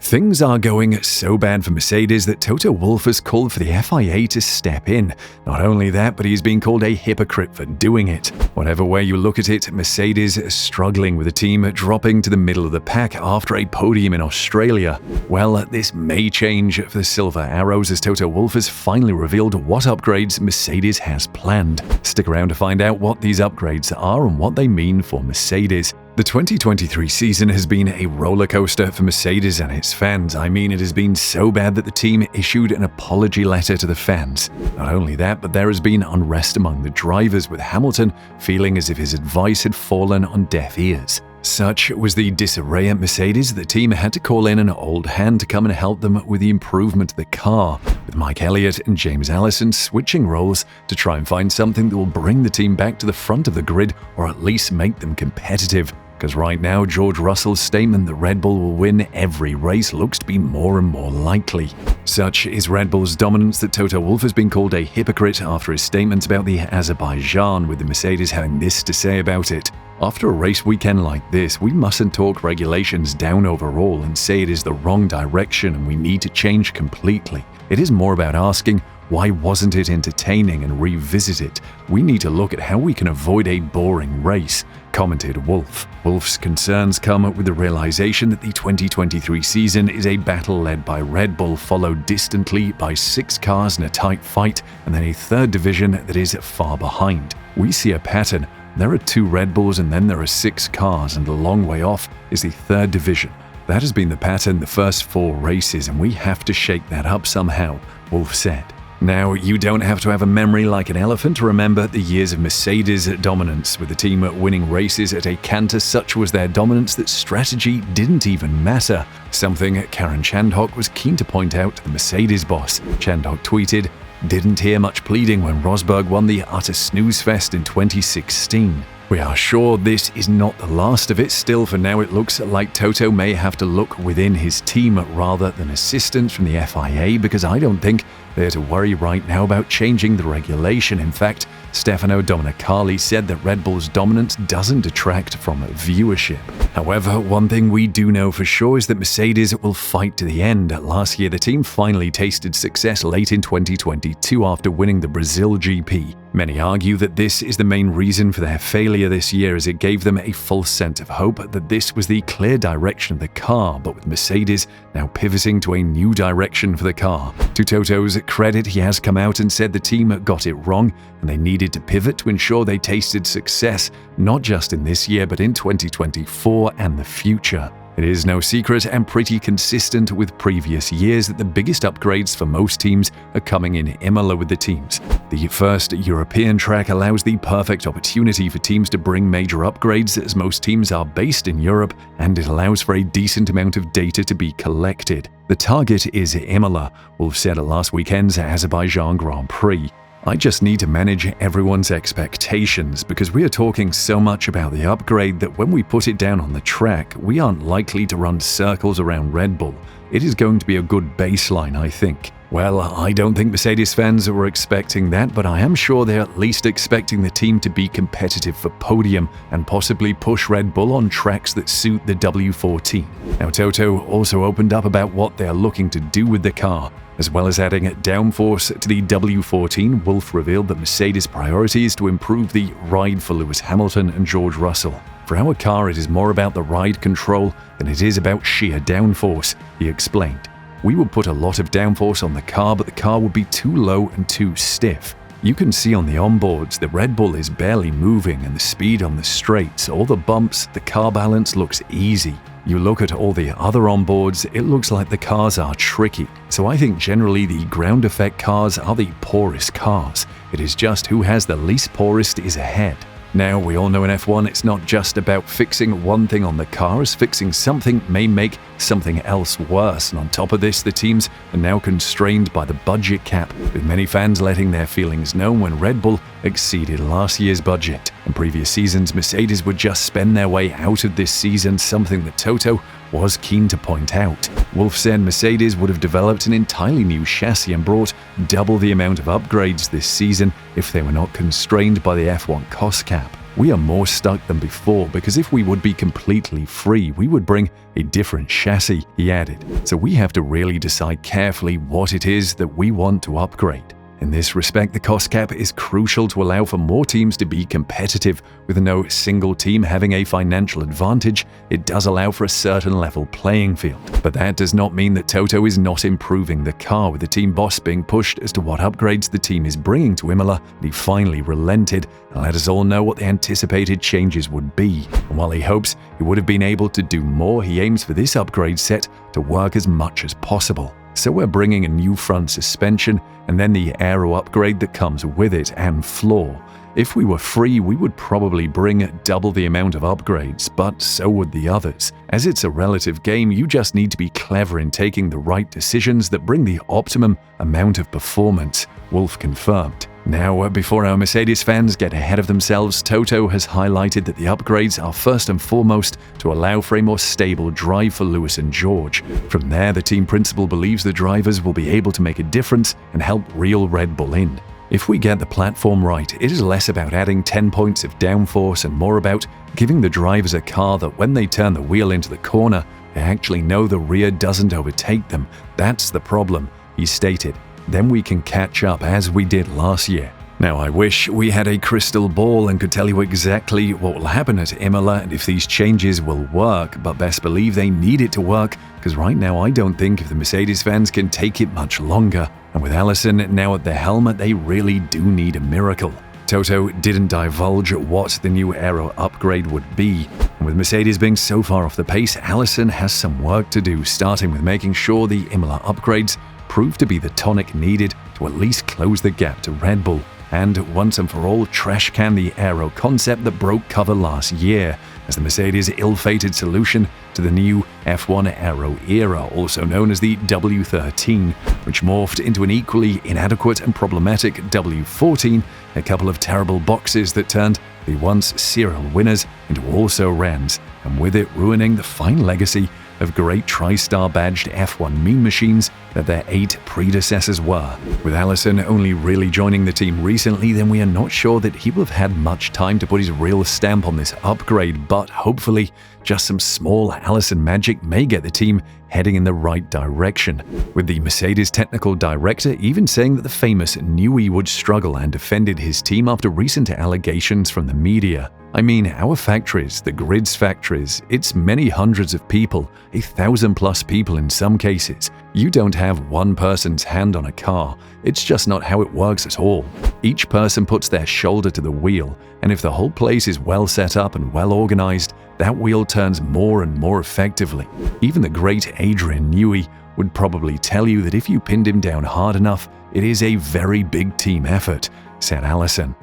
Things are going so bad for Mercedes that Toto Wolff has called for the FIA to step in. Not only that, but he's been called a hypocrite for doing it. Whatever way you look at it, Mercedes is struggling with the team dropping to the middle of the pack after a podium in Australia. Well, this may change for the Silver Arrows as Toto Wolff has finally revealed what upgrades Mercedes has planned. Stick around to find out what these upgrades are and what they mean for Mercedes. The 2023 season has been a roller coaster for Mercedes and its fans. I mean, it has been so bad that the team issued an apology letter to the fans. Not only that, but there has been unrest among the drivers, with Hamilton feeling as if his advice had fallen on deaf ears. Such was the disarray at Mercedes, the team had to call in an old hand to come and help them with the improvement of the car, with Mike Elliott and James Allison switching roles to try and find something that will bring the team back to the front of the grid or at least make them competitive. Because right now, George Russell's statement that Red Bull will win every race looks to be more and more likely. Such is Red Bull's dominance that Toto Wolff has been called a hypocrite after his statements about the Azerbaijan, with the Mercedes having this to say about it. After a race weekend like this, we mustn't talk regulations down overall and say it is the wrong direction and we need to change completely. It is more about asking, why wasn't it entertaining, and revisit it. We need to look at how we can avoid a boring race, commented Wolff. Wolff's concerns come with the realization that the 2023 season is a battle led by Red Bull, followed distantly by 6 cars in a tight fight, and then a third division that is far behind. We see a pattern. There are 2 Red Bulls and then there are 6 cars, and a long way off is the third division. That has been the pattern the first 4 races, and we have to shake that up somehow, Wolff said. Now, you don't have to have a memory like an elephant to remember the years of Mercedes' dominance, with the team winning races at a canter. Such was their dominance that strategy didn't even matter, something Karen Chandhok was keen to point out to the Mercedes boss. Chandhok tweeted, "Didn't hear much pleading when Rosberg won the utter snooze fest in 2016. We are sure this is not the last of it. Still, for now, it looks like Toto may have to look within his team rather than assistance from the FIA, because I don't think they're to worry right now about changing the regulation. In fact, Stefano Domenicali said that Red Bull's dominance doesn't detract from viewership. However, one thing we do know for sure is that Mercedes will fight to the end. Last year, the team finally tasted success late in 2022 after winning the Brazil GP. Many argue that this is the main reason for their failure this year, as it gave them a false sense of hope that this was the clear direction of the car, but with Mercedes now pivoting to a new direction for the car. To Toto's credit, he has come out and said the team got it wrong and they needed to pivot to ensure they tasted success, not just in this year but in 2024 and the future. It is no secret and pretty consistent with previous years that the biggest upgrades for most teams are coming in Imola with the teams. The first European track allows the perfect opportunity for teams to bring major upgrades, as most teams are based in Europe, and it allows for a decent amount of data to be collected. The target is Imola, Wolff said at last weekend's Azerbaijan Grand Prix. I just need to manage everyone's expectations, because we are talking so much about the upgrade that when we put it down on the track, we aren't likely to run circles around Red Bull. It is going to be a good baseline, I think. Well, I don't think Mercedes fans were expecting that, but I am sure they're at least expecting the team to be competitive for podium and possibly push Red Bull on tracks that suit the W14. Now, Toto also opened up about what they are looking to do with the car. As well as adding downforce to the W14, Wolff revealed that Mercedes' priority is to improve the ride for Lewis Hamilton and George Russell. For our car, it is more about the ride control than it is about sheer downforce, he explained. We will put a lot of downforce on the car, but the car will be too low and too stiff. You can see on the onboards that Red Bull is barely moving, and the speed on the straights, all the bumps, the car balance looks easy. You look at all the other onboards, it looks like the cars are tricky. So I think generally the ground effect cars are the poorest cars. It is just who has the least poorest is ahead. Now, we all know in F1 it's not just about fixing one thing on the car, as fixing something may make something else worse. And on top of this, the teams are now constrained by the budget cap, with many fans letting their feelings known when Red Bull exceeded last year's budget. In previous seasons, Mercedes would just spend their way out of this season, something that Toto was keen to point out. Wolff said Mercedes would have developed an entirely new chassis and brought double the amount of upgrades this season if they were not constrained by the F1 cost cap. We are more stuck than before because if we would be completely free, we would bring a different chassis, he added. So we have to really decide carefully what it is that we want to upgrade. In this respect, the cost cap is crucial to allow for more teams to be competitive. With no single team having a financial advantage, it does allow for a certain level playing field. But that does not mean that Toto is not improving the car, with the team boss being pushed as to what upgrades the team is bringing to Imola, and he finally relented and let us all know what the anticipated changes would be. And while he hopes he would have been able to do more, he aims for this upgrade set to work as much as possible. So we're bringing a new front suspension and then the aero upgrade that comes with it and floor. If we were free, we would probably bring double the amount of upgrades, but so would the others. As it's a relative game, you just need to be clever in taking the right decisions that bring the optimum amount of performance, Wolff confirmed. Now, before our Mercedes fans get ahead of themselves, Toto has highlighted that the upgrades are first and foremost to allow for a more stable drive for Lewis and George. From there, the team principal believes the drivers will be able to make a difference and help reel Red Bull in. If we get the platform right, it is less about adding 10 points of downforce and more about giving the drivers a car that when they turn the wheel into the corner, they actually know the rear doesn't overtake them. That's the problem, he stated. Then we can catch up as we did last year. Now, I wish we had a crystal ball and could tell you exactly what will happen at Imola and if these changes will work, but best believe they need it to work, because right now I don't think if the Mercedes fans can take it much longer. And with Allison now at the helm, they really do need a miracle. Toto didn't divulge what the new aero upgrade would be. And with Mercedes being so far off the pace, Allison has some work to do, starting with making sure the Imola upgrades prove to be the tonic needed to at least close the gap to Red Bull, and once and for all trash can the aero concept that broke cover last year as the Mercedes' ill-fated solution to the new F1 aero era, also known as the W13, which morphed into an equally inadequate and problematic W14, a couple of terrible boxes that turned the once serial winners into also-rans, and with it ruining the fine legacy of great tri-star badged F1 mean machines that their 8 predecessors were. With Allison only really joining the team recently, then we are not sure that he will have had much time to put his real stamp on this upgrade, but hopefully just some small Allison magic may get the team heading in the right direction, with the Mercedes technical director even saying that the famous knew he would struggle and defended his team after recent allegations from the media. I mean, our factories, the grid's factories, it's many hundreds of people, 1,000+ people in some cases. You don't have one person's hand on a car. It's just not how it works at all. Each person puts their shoulder to the wheel, and if the whole place is well set up and well organized, that wheel turns more and more effectively. Even the great Adrian Newey would probably tell you that if you pinned him down hard enough, it is a very big team effort, said Allison.